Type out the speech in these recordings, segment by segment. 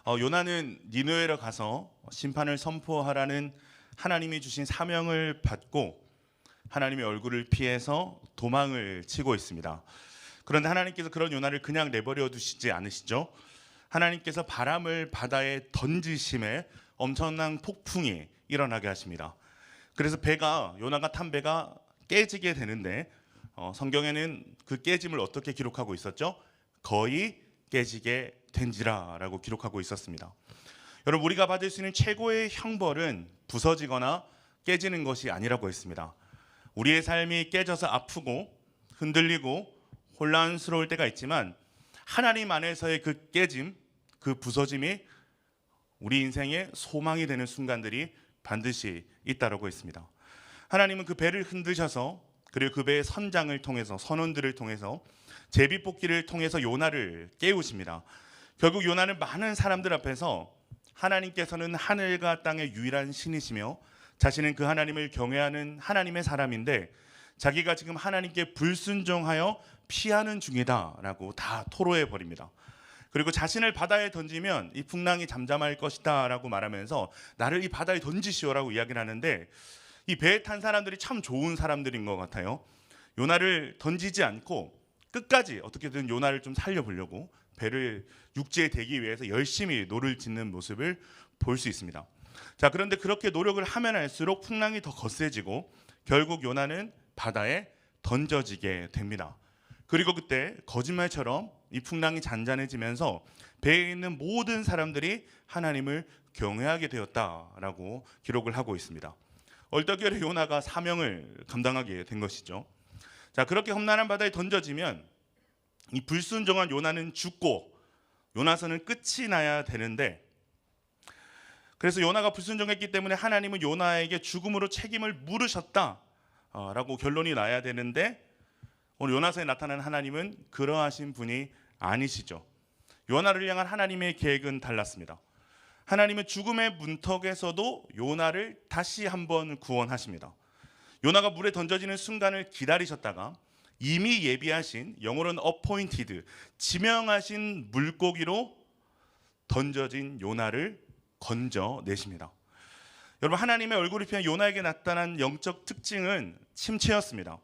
요나는 니느웨로 가서 심판을 선포하라는 하나님이 주신 사명을 받고 하나님의 얼굴을 피해서 도망을 치고 있습니다. 그런데 하나님께서 그런 요나를 그냥 내버려 두시지 않으시죠. 하나님께서 바람을 바다에 던지심에 엄청난 폭풍이 일어나게 하십니다. 그래서 요나가 탄 배가 깨지게 되는데 성경에는 그 깨짐을 어떻게 기록하고 있었죠? 거의 깨지게 된지라라고 기록하고 있었습니다. 여러분, 우리가 받을 수 있는 최고의 형벌은 부서지거나 깨지는 것이 아니라고 했습니다. 우리의 삶이 깨져서 아프고 흔들리고 혼란스러울 때가 있지만 하나님 안에서의 그 깨짐, 그 부서짐이 우리 인생의 소망이 되는 순간들이 반드시 있다라고 했습니다. 하나님은 그 배를 흔드셔서 그리고 그 배의 선장을 통해서 선원들을 통해서 제비뽑기를 통해서 요나를 깨우십니다. 결국 요나는 많은 사람들 앞에서 하나님께서는 하늘과 땅의 유일한 신이시며 자신은 그 하나님을 경외하는 하나님의 사람인데 자기가 지금 하나님께 불순종하여 피하는 중이다라고 다 토로해 버립니다. 그리고 자신을 바다에 던지면 이 풍랑이 잠잠할 것이다라고 말하면서 나를 이 바다에 던지시오라고 이야기를 하는데 이 배에 탄 사람들이 참 좋은 사람들인 것 같아요. 요나를 던지지 않고 끝까지 어떻게든 요나를 좀 살려보려고 배를 육지에 대기 위해서 열심히 노를 짓는 모습을 볼 수 있습니다. 자, 그런데 그렇게 노력을 하면 할수록 풍랑이 더 거세지고 결국 요나는 바다에 던져지게 됩니다. 그리고 그때 거짓말처럼 이 풍랑이 잔잔해지면서 배에 있는 모든 사람들이 하나님을 경외하게 되었다라고 기록을 하고 있습니다. 얼떨결에 요나가 사명을 감당하게 된 것이죠. 자, 그렇게 험난한 바다에 던져지면 이 불순종한 요나는 죽고 요나서는 끝이 나야 되는데, 그래서 요나가 불순종했기 때문에 하나님은 요나에게 죽음으로 책임을 물으셨다라고 결론이 나야 되는데 오늘 요나서에 나타난 하나님은 그러하신 분이 아니시죠. 요나를 향한 하나님의 계획은 달랐습니다. 하나님은 죽음의 문턱에서도 요나를 다시 한번 구원하십니다. 요나가 물에 던져지는 순간을 기다리셨다가 이미 예비하신, 영어로는 appointed, 지명하신 물고기로 던져진 요나를 건져내십니다. 여러분, 하나님의 얼굴을 피한 요나에게 나타난 영적 특징은 침체였습니다.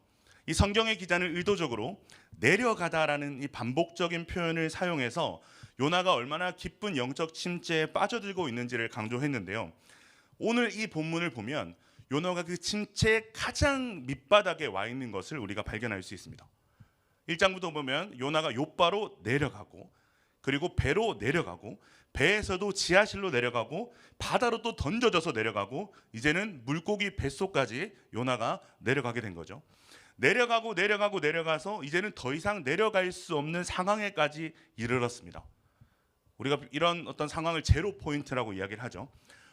이 성경의 기자는 의도적으로 내려가다라는 이 반복적인 표현을 사용해서 요나가 얼마나 깊은 영적 침체에 빠져들고 있는지를 강조했는데요. 오늘 이 본문을 보면 요나가 그 침체의 가장 밑바닥에 와 있는 것을 우리가 발견할 수 있습니다. 1장부터 보면 요나가 욥바로 내려가고 그리고 배로 내려가고 배에서도 지하실로 내려가고 바다로 또 던져져서 내려가고 이제는 물고기 뱃속까지 요나가 내려가게 된 거죠. 내려가서 이제는 더 이상 내려갈 수 없는 상황에까지 이르렀습니다. 우리가 이런 어떤 상황을 제로 포인트라고 이야기를 하죠.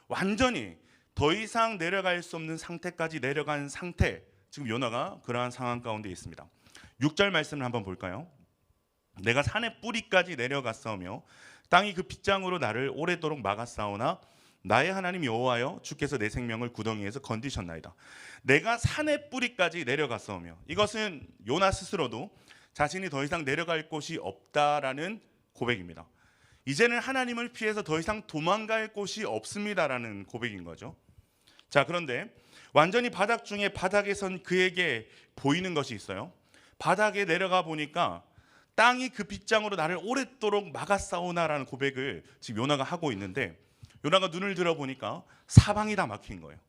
완전히 더 이상 내려갈 수 없는 상태까지 내려간 상태, 지금 요나가 그러한 상황 가운데 있습니다. 6절 말씀을 한번 볼까요? 내가 산의 뿌리까지 내려갔사오며 땅이 그 빗장으로 나를 오래도록 막았사오나 나의 하나님 여호와여, 주께서 내 생명을 구덩이에서 건지셨나이다. 내가 산의 뿌리까지 내려갔사오며, 이것은 요나 스스로도 자신이 더 이상 내려갈 곳이 없다라는 고백입니다. 이제는 하나님을 피해서 더 이상 도망갈 곳이 없습니다라는 고백인 거죠. 자, 그런데 완전히 바닥 중에 바닥에 선 그에게 보이는 것이 있어요. 바닥에 내려가 보니까 땅이 그 빗장으로 나를 오랫도록 막았사오나라는 고백을 지금 요나가 하고 있는데, 요나가 눈을 들어보니까 사방이 다 막힌 거예요.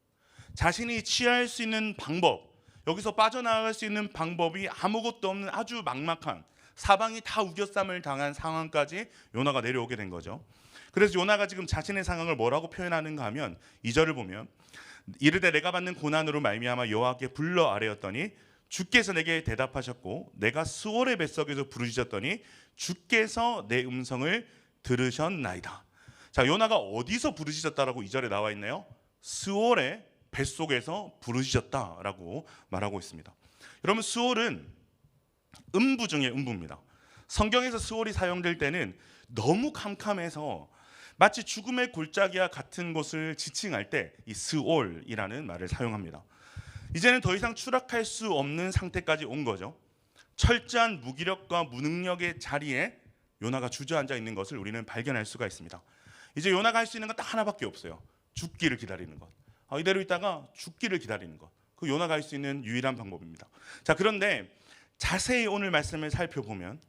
자신이 취할 수 있는 방법, 여기서 빠져나갈 수 있는 방법이 아무것도 없는 아주 막막한, 사방이 다 우겨쌈을 당한 상황까지 요나가 내려오게 된 거죠. 그래서 요나가 지금 자신의 상황을 뭐라고 표현하는가 하면 2절을 보면 이르되 내가 받는 고난으로 말미암아 여호와께 불러 아뢰었더니 주께서 내게 대답하셨고 내가 스올의 뱃속에서 부르짖었더니 주께서 내 음성을 들으셨나이다. 자, 요나가 어디서 부르짖었다라고 2절에 나와 있나요? 스올의 뱃속에서 부르짖었다라고 말하고 있습니다. 여러분, 스올은 음부 중의 음부입니다. 성경에서 스올이 사용될 때는 너무 캄캄해서 마치 죽음의 골짜기와 같은 곳을 지칭할 때 이 스올이라는 말을 사용합니다. 이제는 더 이상 추락할 수 없는 상태까지 온 거죠. 철저한 무기력과 무능력의 자리에 요나가 주저앉아 있는 것을 우리는 발견할 수가 있습니다. 이제 요나가 할 수 있는 건 딱 하나밖에 없어요. 죽기를 기다리는 것. 이대로 있다가 죽기를 기다리는 것. 그 요나가 할 수 있는 유일한 방법입니다. 자, 그런데 자세히 오늘 말씀을 살펴보면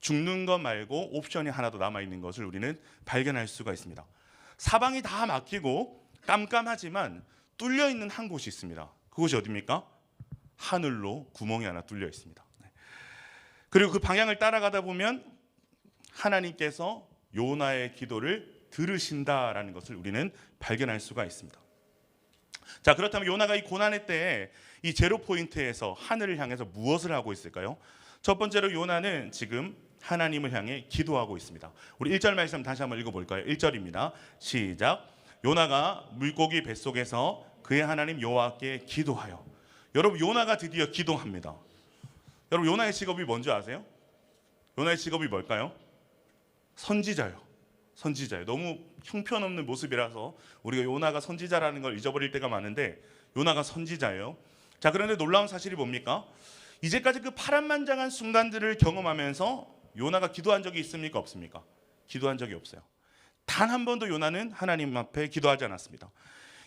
죽는 것 말고 옵션이 하나 더 남아 있는 것을 우리는 발견할 수가 있습니다. 사방이 다 막히고 깜깜하지만 뚫려 있는 한 곳이 있습니다. 그곳이 어디입니까? 하늘로 구멍이 하나 뚫려 있습니다. 그리고 그 방향을 따라가다 보면 하나님께서 요나의 기도를 들으신다라는 것을 우리는 발견할 수가 있습니다. 자, 그렇다면 요나가 이 고난의 때에 이 제로 포인트에서 하늘을 향해서 무엇을 하고 있을까요? 첫 번째로 요나는 지금 하나님을 향해 기도하고 있습니다. 우리 1절 말씀 다시 한번 읽어볼까요? 1절입니다. 시작. 요나가 물고기 뱃속에서 그의 하나님 여호와께 기도하여. 여러분, 요나가 드디어 기도합니다. 여러분, 요나의 직업이 뭔지 아세요? 요나의 직업이 뭘까요? 선지자요. 선지자요. 너무 형편없는 모습이라서 우리가 요나가 선지자라는 걸 잊어버릴 때가 많은데 요나가 선지자예요. 자, 그런데 놀라운 사실이 뭡니까? 이제까지 그 파란만장한 순간들을 경험하면서 요나가 기도한 적이 있습니까? 없습니까? 기도한 적이 없어요. 단 한 번도 요나는 하나님 앞에 기도하지 않았습니다.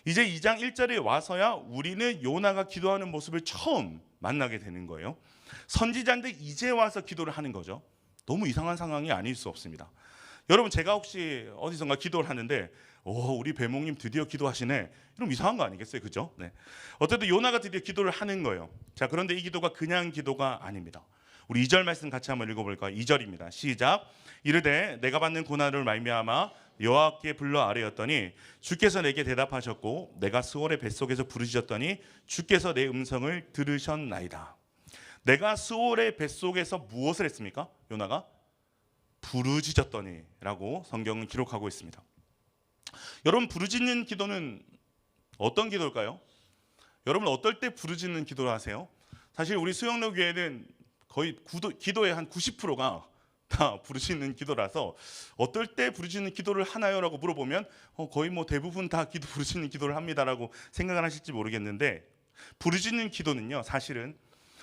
이제 2장 1절에 와서야 우리는 요나가 기도하는 모습을 처음 만나게 되는 거예요. 선지자인데 이제 와서 기도를 하는 거죠. 너무 이상한 상황이 아닐 수 없습니다. 여러분, 제가 혹시 어디선가 기도를 하는데 우리 배목님 드디어 기도하시네, 이러면 이상한 거 아니겠어요? 그죠? 네. 어쨌든 요나가 드디어 기도를 하는 거예요. 자, 그런데 이 기도가 그냥 기도가 아닙니다. 우리 2절 말씀 같이 한번 읽어볼까요? 2절입니다. 시작. 이르되 내가 받는 고난을 말미암아 여호와께 불러 아뢰었더니 주께서 내게 대답하셨고 내가 스올의 뱃속에서 부르짖었더니 주께서 내 음성을 들으셨나이다. 내가 스올의 뱃속에서 무엇을 했습니까? 요나가 부르짖었더니라고 성경은 기록하고 있습니다. 여러분, 부르짖는 기도는 어떤 기도일까요? 여러분, 어떨 때 부르짖는 기도를 하세요? 사실 우리 수영로 교회는 거의 기도의 한 90%가 다 부르짖는 기도라서 어떨 때 부르짖는 기도를 하나요라고 물어보면 거의 대부분 다 부르짖는 기도를 합니다라고 생각을 하실지 모르겠는데, 부르짖는 기도는요, 사실은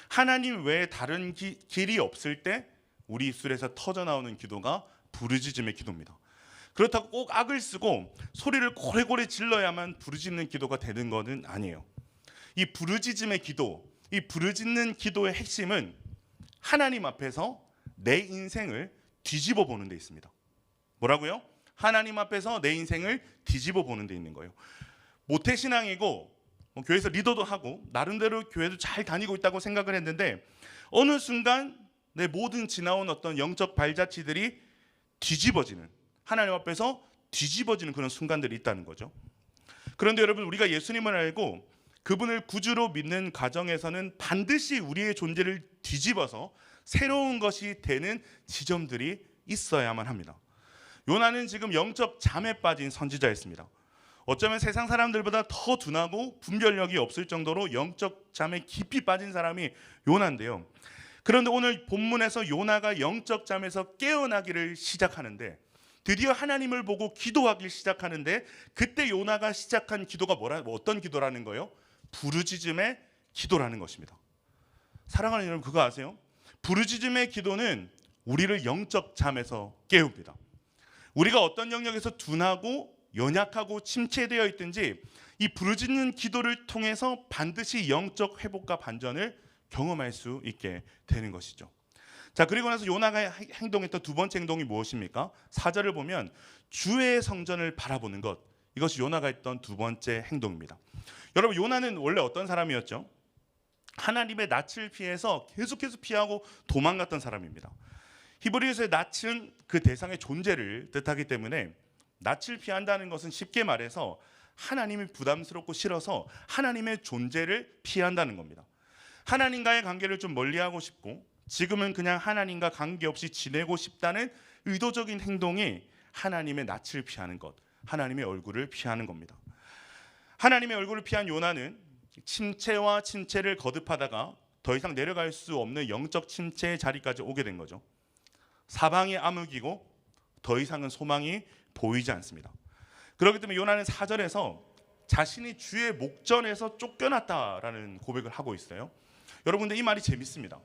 하나님 외에 다른 길이 없을 때 우리 입술에서 터져 나오는 기도가 부르짖음의 기도입니다. 그렇다고 꼭 악을 쓰고 소리를 고래고래 질러야만 부르짖는 기도가 되는 것은 아니에요. 이 부르짖음의 기도, 이 부르짖는 기도의 핵심은 하나님 앞에서 내 인생을 뒤집어 보는 데 있습니다. 뭐라고요? 하나님 앞에서 내 인생을 뒤집어 보는 데 있는 거예요. 모태신앙이고 교회에서 리더도 하고 나름대로 교회도 잘 다니고 있다고 생각을 했는데 어느 순간 내 모든 지나온 어떤 영적 발자취들이 뒤집어지는, 하나님 앞에서 뒤집어지는 그런 순간들이 있다는 거죠. 그런데 여러분, 우리가 예수님을 알고 그분을 구주로 믿는 가정에서는 반드시 우리의 존재를 뒤집어서 새로운 것이 되는 지점들이 있어야만 합니다. 요나는 지금 영적 잠에 빠진 선지자였습니다. 어쩌면 세상 사람들보다 더 둔하고 분별력이 없을 정도로 영적 잠에 깊이 빠진 사람이 요나인데요. 그런데 오늘 본문에서 요나가 영적 잠에서 깨어나기를 시작하는데, 드디어 하나님을 보고 기도하기 시작하는데, 그때 요나가 시작한 기도가 어떤 기도라는 거예요? 부르짖음의 기도라는 것입니다. 사랑하는 여러분, 그거 아세요? 부르짖음의 기도는 우리를 영적 잠에서 깨웁니다. 우리가 어떤 영역에서 둔하고 연약하고 침체되어 있든지 이 부르짖는 기도를 통해서 반드시 영적 회복과 반전을 경험할 수 있게 되는 것이죠. 자, 그리고 나서 요나가 행동했던 두 번째 행동이 무엇입니까? 4절을 보면 주의 성전을 바라보는 것, 이것이 요나가 했던 두 번째 행동입니다. 여러분, 요나는 원래 어떤 사람이었죠? 하나님의 낯을 피해서 계속해서 피하고 도망갔던 사람입니다. 히브리어에서의 낯은 그 대상의 존재를 뜻하기 때문에 낯을 피한다는 것은 쉽게 말해서 하나님이 부담스럽고 싫어서 하나님의 존재를 피한다는 겁니다. 하나님과의 관계를 좀 멀리하고 싶고 지금은 그냥 하나님과 관계없이 지내고 싶다는 의도적인 행동이 하나님의 낯을 피하는 것, 하나님의 얼굴을 피하는 겁니다. 하나님의 얼굴을 피한 요나는 침체와 침체를 거듭하다가 더 이상 내려갈 수 없는 영적 침체의 자리까지 오게 된 거죠. 사방이 암흑이고 더 이상은 소망이 보이지 않습니다. 그렇기 때문에 요나는 4절에서 자신이 주의 목전에서 쫓겨났다라는 고백을 하고 있어요. 여러분들, 이 말이 재밌습니다.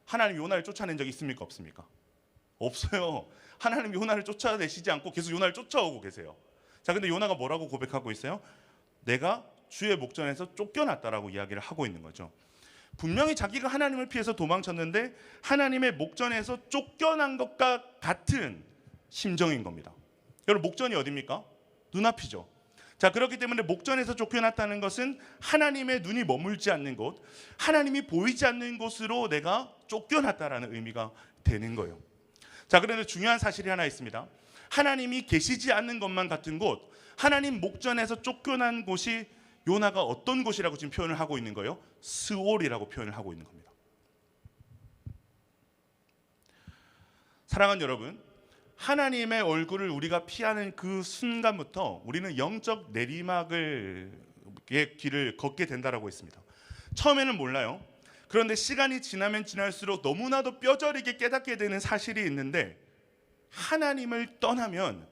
하나님 요나를 쫓아낸 적이 있습니까? 없습니까? 없어요. 하나님이 요나를 쫓아내시지 않고 계속 요나를 쫓아오고 계세요. 자, 근데 요나가 뭐라고 고백하고 있어요? 내가 주의 목전에서 쫓겨났다라고 이야기를 하고 있는 거죠. 분명히 자기가 하나님을 피해서 도망쳤는데 하나님의 목전에서 쫓겨난 것과 같은 심정인 겁니다. 여러분, 목전이 어디입니까? 눈앞이죠. 자, 그렇기 때문에 목전에서 쫓겨났다는 것은 하나님의 눈이 머물지 않는 곳, 하나님이 보이지 않는 곳으로 내가 쫓겨났다라는 의미가 되는 거예요. 자, 그런데 중요한 사실이 하나 있습니다. 하나님이 계시지 않는 것만 같은 곳, 하나님 목전에서 쫓겨난 곳이 요나가 어떤 곳이라고 지금 표현을 하고 있는 거예요? 스올이라고 표현을 하고 있는 겁니다. 사랑하는 여러분, 하나님의 얼굴을 우리가 피하는 그 순간부터 우리는 영적 내리막의 길을 걷게 된다라고 했습니다. 처음에는 몰라요. 그런데 시간이 지나면 지날수록 너무나도 뼈저리게 깨닫게 되는 사실이 있는데, 하나님을 떠나면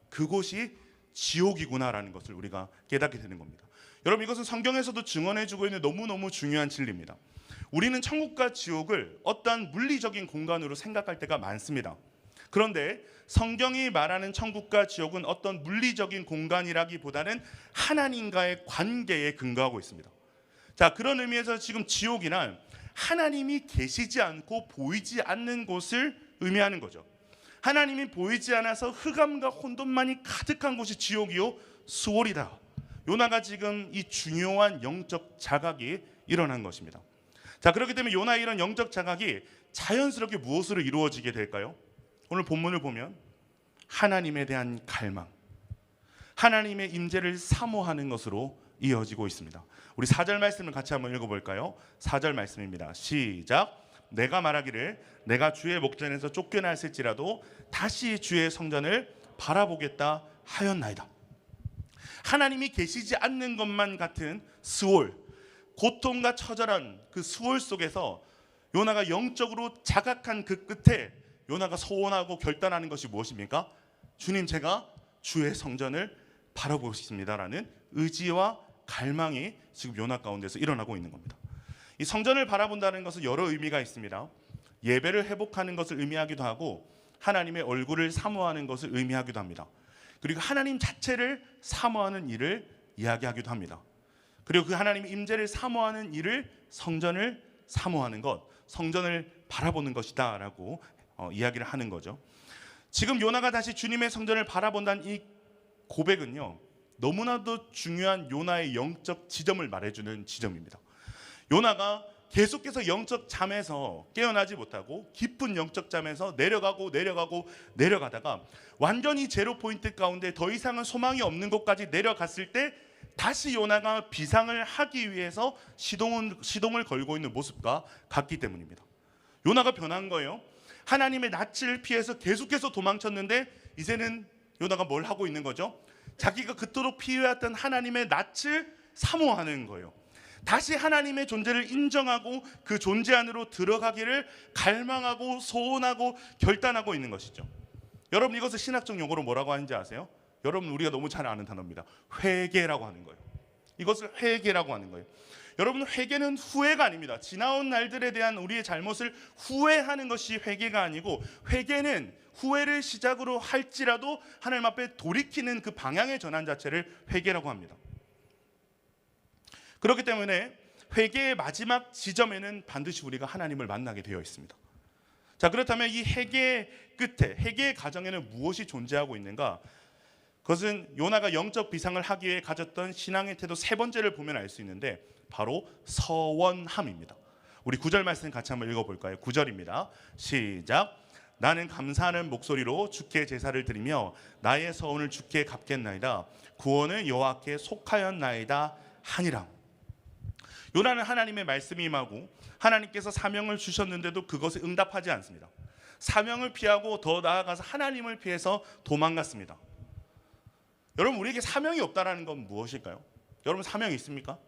그곳이 지옥이구나라는 것을 우리가 깨닫게 되는 겁니다. 여러분, 이것은 성경에서도 증언해주고 있는 너무너무 중요한 진리입니다. 우리는 천국과 지옥을 어떠한 물리적인 공간으로 생각할 때가 많습니다. 그런데 성경이 말하는 천국과 지옥은 어떤 물리적인 공간이라기보다는 하나님과의 관계에 근거하고 있습니다. 자, 그런 의미에서 지금 지옥이란 하나님이 계시지 않고 보이지 않는 곳을 의미하는 거죠. 하나님이 보이지 않아서 흑암과 혼돈만이 가득한 곳이 지옥이요 수월이다. 요나가 지금 이 중요한 영적 자각이 일어난 것입니다. 자, 그렇기 때문에 요나의 이런 영적 자각이 자연스럽게 무엇으로 이루어지게 될까요? 오늘 본문을 보면 하나님에 대한 갈망, 하나님의 임재를 사모하는 것으로 이어지고 있습니다. 우리 4절 말씀을 같이 한번 읽어볼까요? 4절 말씀입니다. 시작. 내가 말하기를 내가 주의 목전에서 쫓겨났을지라도 다시 주의 성전을 바라보겠다 하였나이다. 하나님이 계시지 않는 것만 같은 스올, 고통과 처절한 그 스올 속에서 요나가 영적으로 자각한 그 끝에 요나가 소원하고 결단하는 것이 무엇입니까? 주님, 제가 주의 성전을 바라보고 싶습니다라는 의지와 갈망이 지금 요나 가운데서 일어나고 있는 겁니다. 이 성전을 바라본다는 것은 여러 의미가 있습니다. 예배를 회복하는 것을 의미하기도 하고 하나님의 얼굴을 사모하는 것을 의미하기도 합니다. 그리고 하나님 자체를 사모하는 일을 이야기하기도 합니다. 그리고 그 하나님의 임재를 사모하는 일을 성전을 사모하는 것, 성전을 바라보는 것이다 라고 이야기를 하는 거죠. 지금 요나가 다시 주님의 성전을 바라본다는 이 고백은요, 너무나도 중요한 요나의 영적 지점을 말해주는 지점입니다. 요나가 계속해서 영적 잠에서 깨어나지 못하고 깊은 영적 잠에서 내려가다가 완전히 제로 포인트 가운데 더 이상은 소망이 없는 곳까지 내려갔을 때 다시 요나가 비상을 하기 위해서 시동을 걸고 있는 모습과 같기 때문입니다. 요나가 변한 거예요. 하나님의 낯을 피해서 계속해서 도망쳤는데 이제는 요나가 뭘 하고 있는 거죠? 자기가 그토록 피해왔던 하나님의 낯을 사모하는 거예요. 다시 하나님의 존재를 인정하고 그 존재 안으로 들어가기를 갈망하고 소원하고 결단하고 있는 것이죠. 여러분, 이것을 신학적 용어로 뭐라고 하는지 아세요? 여러분, 우리가 너무 잘 아는 단어입니다. 회개라고 하는 거예요. 이것을 회개라고 하는 거예요. 여러분, 회개는 후회가 아닙니다. 지나온 날들에 대한 우리의 잘못을 후회하는 것이 회개가 아니고, 회개는 후회를 시작으로 할지라도 하나님 앞에 돌이키는 그 방향의 전환 자체를 회개라고 합니다. 그렇기 때문에 회개의 마지막 지점에는 반드시 우리가 하나님을 만나게 되어 있습니다. 자, 그렇다면 이 회개의 끝에, 회개의 과정에는 무엇이 존재하고 있는가? 그것은 요나가 영적 비상을 하기 위해 가졌던 신앙의 태도 세 번째를 보면 알 수 있는데 바로 서원함입니다. 우리 9절 말씀 같이 한번 읽어볼까요? 9절입니다. 시작. 나는 감사하는 목소리로 주께 제사를 드리며 나의 서원을 주께 갚겠나이다. 구원은 여호와께 속하였나이다 하니라. 요나는 하나님의 말씀이 임하고 하나님께서 사명을 주셨는데도 그것에 응답하지 않습니다. 사명을 피하고 더 나아가서 하나님을 피해서 도망갔습니다. 여러분, 우리에게 사명이 없다라는 건 무엇일까요? 여러분, 사명이 있습니까?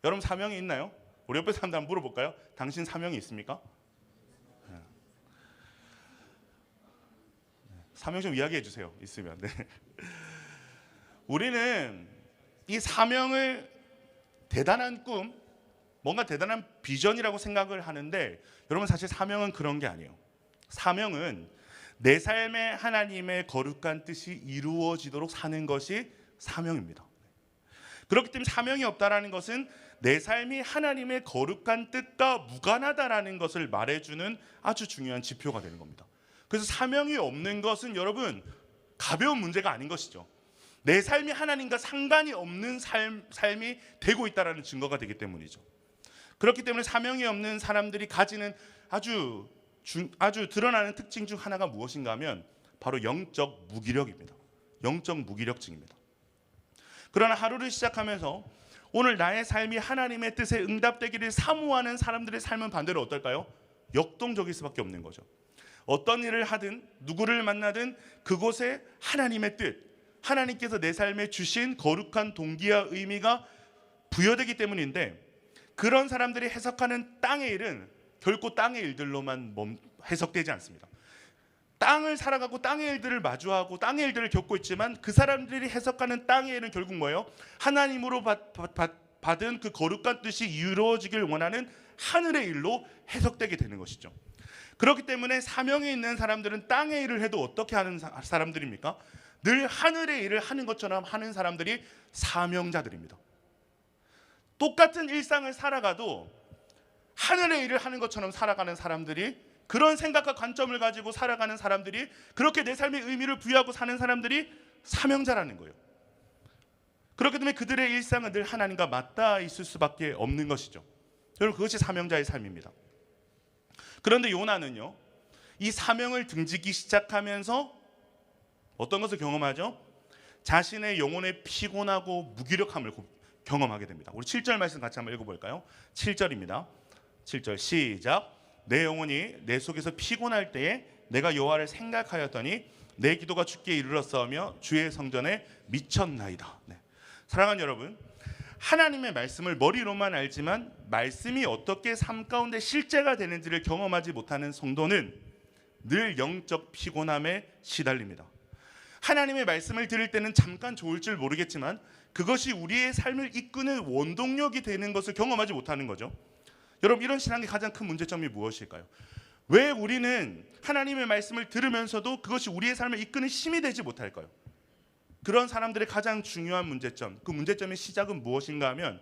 여러분, 사명이 있나요? 우리 옆에 사람들 한번 물어볼까요? 당신 사명이 있습니까? 사명 좀 이야기해 주세요. 있으면. 네. 우리는 이 사명을 대단한 꿈, 뭔가 대단한 비전이라고 생각을 하는데 여러분, 사실 사명은 그런 게 아니에요. 사명은 내 삶에 하나님의 거룩한 뜻이 이루어지도록 사는 것이 사명입니다. 그렇기 때문에 사명이 없다라는 것은 내 삶이 하나님의 거룩한 뜻과 무관하다라는 것을 말해주는 아주 중요한 지표가 되는 겁니다. 그래서 사명이 없는 것은 여러분 가벼운 문제가 아닌 것이죠. 내 삶이 하나님과 상관이 없는 삶이 되고 있다는 증거가 되기 때문이죠. 그렇기 때문에 사명이 없는 사람들이 가지는 아주 드러나는 특징 중 하나가 무엇인가 하면 바로 영적 무기력입니다. 영적 무기력증입니다. 그러나 하루를 시작하면서 오늘 나의 삶이 하나님의 뜻에 응답되기를 사모하는 사람들의 삶은 반대로 어떨까요? 역동적일 수밖에 없는 거죠. 어떤 일을 하든 누구를 만나든 그곳에 하나님의 뜻, 하나님께서 내 삶에 주신 거룩한 동기와 의미가 부여되기 때문인데, 그런 사람들이 해석하는 땅의 일은 결코 땅의 일들로만 해석되지 않습니다. 땅을 살아가고 땅의 일들을 마주하고 땅의 일들을 겪고 있지만 그 사람들이 해석하는 땅의 일은 결국 뭐예요? 하나님으로 받은 그 거룩한 뜻이 이루어지길 원하는 하늘의 일로 해석되게 되는 것이죠. 그렇기 때문에 사명이 있는 사람들은 땅의 일을 해도 어떻게 하는 사람들입니까? 늘 하늘의 일을 하는 것처럼 하는 사람들이 사명자들입니다. 똑같은 일상을 살아가도 하늘의 일을 하는 것처럼 살아가는 사람들이, 그런 생각과 관점을 가지고 살아가는 사람들이, 그렇게 내 삶에 의미를 부여하고 사는 사람들이 사명자라는 거예요. 그렇기 때문에 그들의 일상은 늘 하나님과 맞닿아 있을 수밖에 없는 것이죠. 여러분, 그것이 사명자의 삶입니다. 그런데 요나는요, 이 사명을 등지기 시작하면서 어떤 것을 경험하죠? 자신의 영혼의 피곤하고 무기력함을 경험하게 됩니다. 우리 7절 말씀 같이 한번 읽어볼까요? 7절입니다. 7절 시작. 내 영혼이 내 속에서 피곤할 때에 내가 여호와를 생각하였더니 내 기도가 주께 이르렀사오며 주의 성전에 미쳤나이다. 네. 사랑하는 여러분, 하나님의 말씀을 머리로만 알지만 말씀이 어떻게 삶 가운데 실제가 되는지를 경험하지 못하는 성도는 늘 영적 피곤함에 시달립니다. 하나님의 말씀을 들을 때는 잠깐 좋을 줄 모르겠지만 그것이 우리의 삶을 이끄는 원동력이 되는 것을 경험하지 못하는 거죠. 여러분, 이런 신앙의 가장 큰 문제점이 무엇일까요? 왜 우리는 하나님의 말씀을 들으면서도 그것이 우리의 삶을 이끄는 힘이 되지 못할까요? 그런 사람들의 가장 중요한 문제점, 그 문제점의 시작은 무엇인가 하면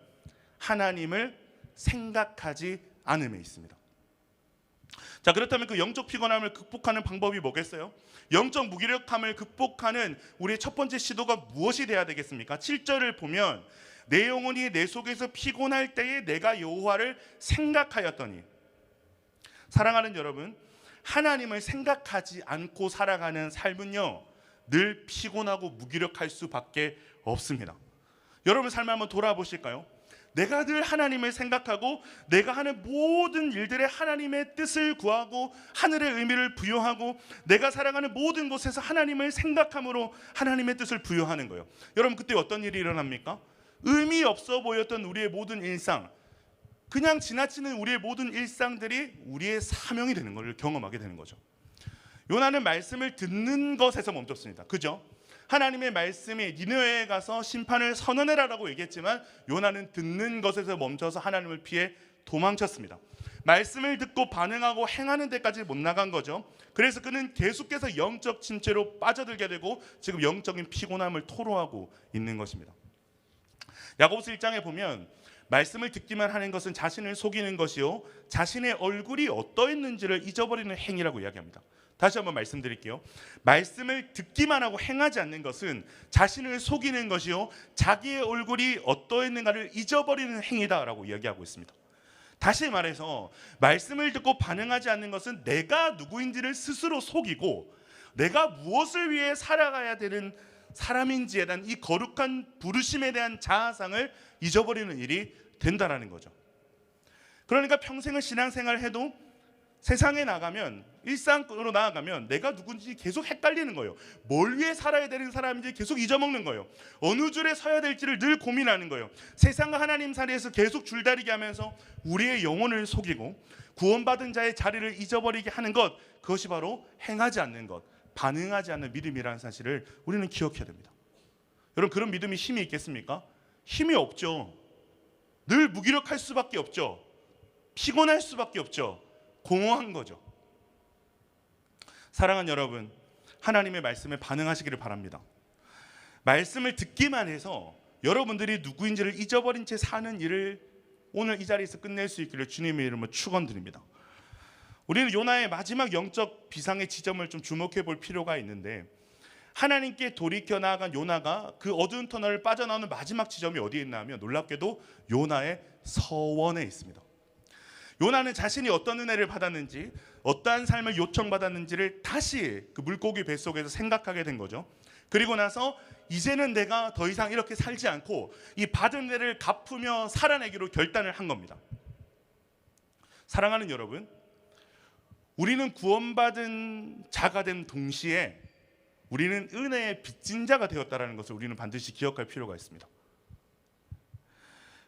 하나님을 생각하지 않음에 있습니다. 자, 그렇다면 그 영적 피곤함을 극복하는 방법이 뭐겠어요? 영적 무기력함을 극복하는 우리의 첫 번째 시도가 무엇이 돼야 되겠습니까? 7절을 보면 내 영혼이 내 속에서 피곤할 때에 내가 여호와를 생각하였더니. 사랑하는 여러분, 하나님을 생각하지 않고 살아가는 삶은요, 늘 피곤하고 무기력할 수밖에 없습니다. 여러분 삶을 한번 돌아보실까요? 내가 늘 하나님을 생각하고 내가 하는 모든 일들에 하나님의 뜻을 구하고 하늘의 의미를 부여하고 내가 살아가는 모든 곳에서 하나님을 생각함으로 하나님의 뜻을 부여하는 거예요. 여러분, 그때 어떤 일이 일어납니까? 의미 없어 보였던 우리의 모든 일상, 그냥 지나치는 우리의 모든 일상들이 우리의 사명이 되는 것을 경험하게 되는 거죠. 요나는 말씀을 듣는 것에서 멈췄습니다. 그죠? 하나님의 말씀이 니느웨에 가서 심판을 선언해라라고 얘기했지만 요나는 듣는 것에서 멈춰서 하나님을 피해 도망쳤습니다. 말씀을 듣고 반응하고 행하는 데까지 못 나간 거죠. 그래서 그는 계속해서 영적 침체로 빠져들게 되고 지금 영적인 피곤함을 토로하고 있는 것입니다. 야고보서 1장에 보면 말씀을 듣기만 하는 것은 자신을 속이는 것이요 자신의 얼굴이 어떠했는지를 잊어버리는 행위라고 이야기합니다. 다시 한번 말씀드릴게요. 말씀을 듣기만 하고 행하지 않는 것은 자신을 속이는 것이요 자기의 얼굴이 어떠했는가를 잊어버리는 행위다라고 이야기하고 있습니다. 다시 말해서 말씀을 듣고 반응하지 않는 것은 내가 누구인지를 스스로 속이고 내가 무엇을 위해 살아가야 되는 사람인지에 대한 이 거룩한 부르심에 대한 자아상을 잊어버리는 일이 된다라는 거죠. 그러니까 평생을 신앙생활을 해도 세상에 나가면, 일상으로 나아가면 내가 누군지 계속 헷갈리는 거예요. 뭘 위해 살아야 되는 사람인지 계속 잊어먹는 거예요. 어느 줄에 서야 될지를 늘 고민하는 거예요. 세상과 하나님 사이에서 계속 줄다리기 하면서 우리의 영혼을 속이고 구원받은 자의 자리를 잊어버리게 하는 것, 그것이 바로 행하지 않는 것, 반응하지 않는 믿음이라는 사실을 우리는 기억해야 됩니다. 여러분, 그런 믿음이 힘이 있겠습니까? 힘이 없죠. 늘 무기력할 수밖에 없죠. 피곤할 수밖에 없죠. 공허한 거죠. 사랑하는 여러분, 하나님의 말씀에 반응하시기를 바랍니다. 말씀을 듣기만 해서 여러분들이 누구인지를 잊어버린 채 사는 일을 오늘 이 자리에서 끝낼 수 있기를 주님의 이름으로 축원드립니다. 우리는 요나의 마지막 영적 비상의 지점을 좀 주목해 볼 필요가 있는데, 하나님께 돌이켜 나아간 요나가 그 어두운 터널을 빠져나오는 마지막 지점이 어디에 있나 하면 놀랍게도 요나의 서원에 있습니다. 요나는 자신이 어떤 은혜를 받았는지, 어떠한 삶을 요청받았는지를 다시 그 물고기 뱃속에서 생각하게 된 거죠. 그리고 나서 이제는 내가 더 이상 이렇게 살지 않고 이 받은 은혜를 갚으며 살아내기로 결단을 한 겁니다. 사랑하는 여러분, 우리는 구원받은 자가 된 동시에 우리는 은혜의 빚진 자가 되었다는 것을 우리는 반드시 기억할 필요가 있습니다.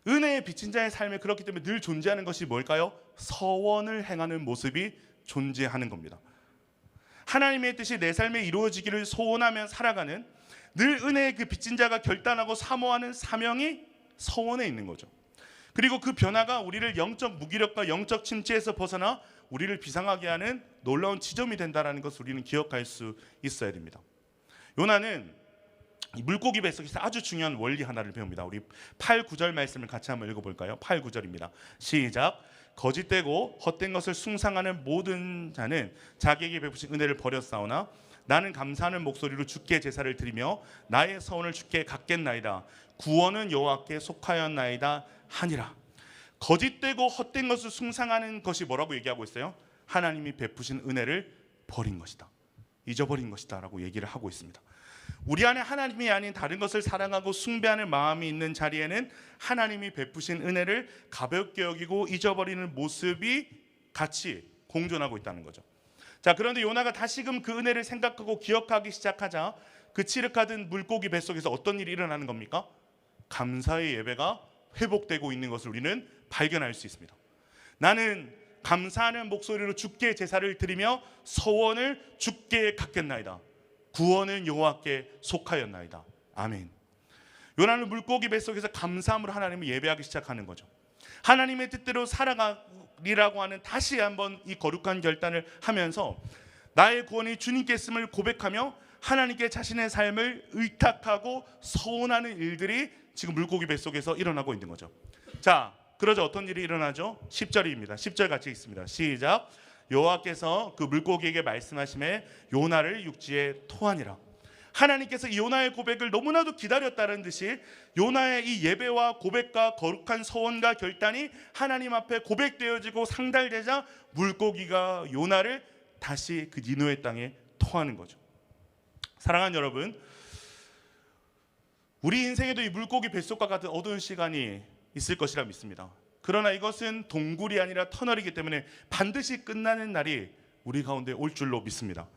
은혜의 빚진 자의 삶에 그렇기 때문에 늘 존재하는 것이 뭘까요? 서원을 행하는 모습이 존재하는 겁니다. 하나님의 뜻이 내 삶에 이루어지기를 소원하며 살아가는, 늘 은혜의 그 빚진 자가 결단하고 사모하는 사명이 서원에 있는 거죠. 그리고 그 변화가 우리를 영적 무기력과 영적 침체에서 벗어나 우리를 비상하게 하는 놀라운 지점이 된다는 것을 우리는 기억할 수 있어야 됩니다. 요나는 물고기 뱃속에서 아주 중요한 원리 하나를 배웁니다. 우리 8, 9절 말씀을 같이 한번 읽어볼까요? 8, 9절입니다. 시작. 거짓되고 헛된 것을 숭상하는 모든 자는 자기에게 베푸신 은혜를 버렸사오나 나는 감사하는 목소리로 주께 제사를 드리며 나의 서원을 주께 갚겠나이다. 구원은 여호와께 속하였나이다 하니라. 거짓되고 헛된 것을 숭상하는 것이 뭐라고 얘기하고 있어요? 하나님이 베푸신 은혜를 버린 것이다, 잊어버린 것이다 라고 얘기를 하고 있습니다. 우리 안에 하나님이 아닌 다른 것을 사랑하고 숭배하는 마음이 있는 자리에는 하나님이 베푸신 은혜를 가볍게 여기고 잊어버리는 모습이 같이 공존하고 있다는 거죠. 자, 그런데 요나가 다시금 그 은혜를 생각하고 기억하기 시작하자 그 칠흑하던 물고기 뱃속에서 어떤 일이 일어나는 겁니까? 감사의 예배가 회복되고 있는 것을 우리는 발견할 수 있습니다. 나는 감사하는 목소리로 주께 제사를 드리며 서원을 주께 갚겠나이다. 구원은 여호와께 속하였나이다. 아멘. 요나는 물고기 뱃속에서 감사함으로 하나님을 예배하기 시작하는 거죠. 하나님의 뜻대로 살아가리라고 하는 다시 한번 이 거룩한 결단을 하면서 나의 구원이 주님께 있음을 고백하며 하나님께 자신의 삶을 의탁하고 서원하는 일들이 지금 물고기 뱃속에서 일어나고 있는 거죠. 자, 그러자 어떤 일이 일어나죠? 10절입니다. 10절 같이 읽습니다. 시작. 여호와께서 그 물고기에게 말씀하시매 요나를 육지에 토하니라. 하나님께서 이 요나의 고백을 너무나도 기다렸다는 듯이 요나의 이 예배와 고백과 거룩한 서원과 결단이 하나님 앞에 고백되어지고 상달되자 물고기가 요나를 다시 그 니느웨 땅에 토하는 거죠. 사랑하는 여러분, 우리 인생에도 이 물고기 뱃속과 같은 어두운 시간이 있을 것이라 믿습니다. 그러나 이것은 동굴이 아니라 터널이기 때문에 반드시 끝나는 날이 우리 가운데 올 줄로 믿습니다.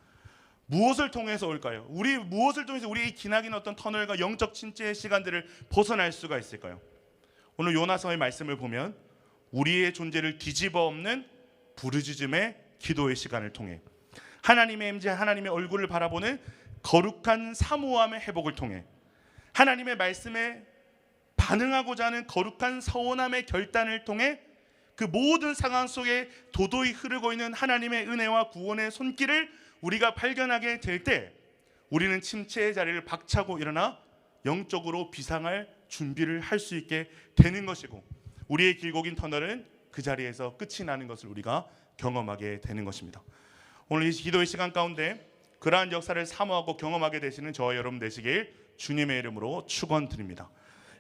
무엇을 통해서 올까요? 무엇을 통해서 우리의 이 기나긴 어떤 터널과 영적 침체의 시간들을 벗어날 수가 있을까요? 오늘 요나서의 말씀을 보면 우리의 존재를 뒤집어 엎는 부르짖음의 기도의 시간을 통해, 하나님의 임재, 하나님의 얼굴을 바라보는 거룩한 사모함의 회복을 통해, 하나님의 말씀에 반응하고자 하는 거룩한 서원함의 결단을 통해 그 모든 상황 속에 도도히 흐르고 있는 하나님의 은혜와 구원의 손길을 우리가 발견하게 될 때 우리는 침체의 자리를 박차고 일어나 영적으로 비상할 준비를 할 수 있게 되는 것이고, 우리의 길고 긴 터널은 그 자리에서 끝이 나는 것을 우리가 경험하게 되는 것입니다. 오늘 이 기도의 시간 가운데 그러한 역사를 사모하고 경험하게 되시는 저와 여러분 되시길 주님의 이름으로 축원드립니다.